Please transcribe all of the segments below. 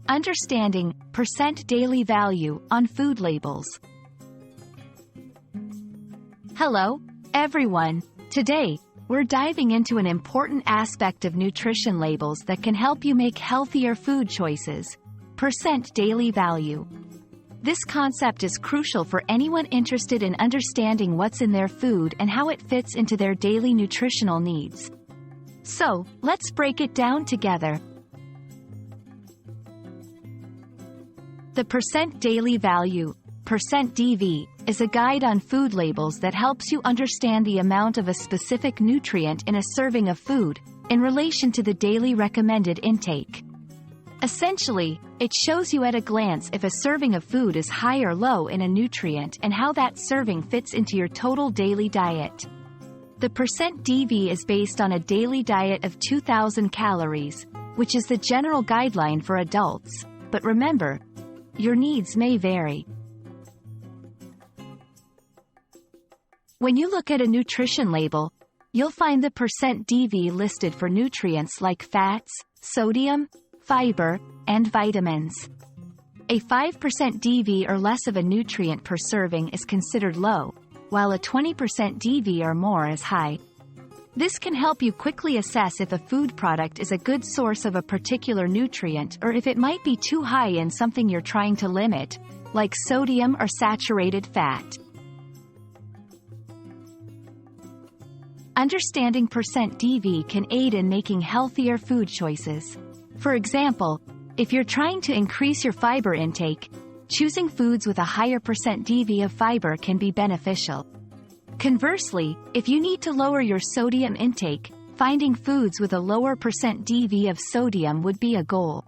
Understanding percent daily value on food labels. Hello, everyone. Today, we're diving into an important aspect of nutrition labels that can help you make healthier food choices: percent daily value. This concept is crucial for anyone interested in understanding what's in their food and how it fits into their daily nutritional needs. So, let's break it down together. The percent daily value, percent DV, is a guide on food labels that helps you understand the amount of a specific nutrient in a serving of food, in relation to the daily recommended intake. Essentially, it shows you at a glance if a serving of food is high or low in a nutrient and how that serving fits into your total daily diet. The percent DV is based on a daily diet of 2,000 calories, which is the general guideline for adults, but remember, your needs may vary. When you look at a nutrition label, you'll find the percent DV listed for nutrients like fats, sodium, fiber, and vitamins. A 5% DV or less of a nutrient per serving is considered low, while a 20% DV or more is high. This can help you quickly assess if a food product is a good source of a particular nutrient or if it might be too high in something you're trying to limit, like sodium or saturated fat. Understanding percent DV can aid in making healthier food choices. For example, if you're trying to increase your fiber intake, choosing foods with a higher percent DV of fiber can be beneficial. Conversely, if you need to lower your sodium intake, finding foods with a lower percent DV of sodium would be a goal.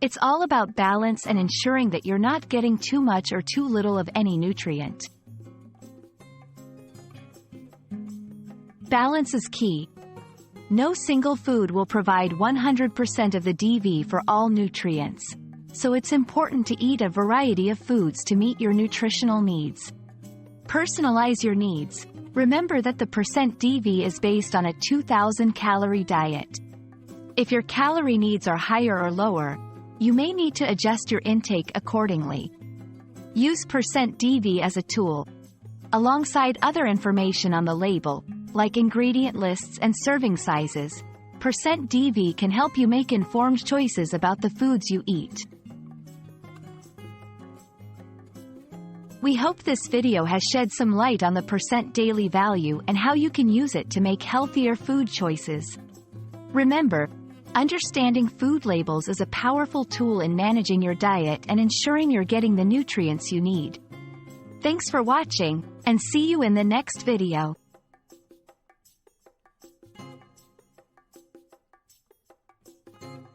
It's all about balance and ensuring that you're not getting too much or too little of any nutrient. Balance is key. No single food will provide 100% of the DV for all nutrients, so it's important to eat a variety of foods to meet your nutritional needs. Personalize your needs. Remember that the percent DV is based on a 2,000 calorie diet. If your calorie needs are higher or lower, you may need to adjust your intake accordingly. Use percent DV as a tool, alongside other information on the label, like ingredient lists and serving sizes. Percent DV can help you make informed choices about the foods you eat. We hope this video has shed some light on the percent daily value and how you can use it to make healthier food choices. Remember, understanding food labels is a powerful tool in managing your diet and ensuring you're getting the nutrients you need. Thanks for watching, and see you in the next video.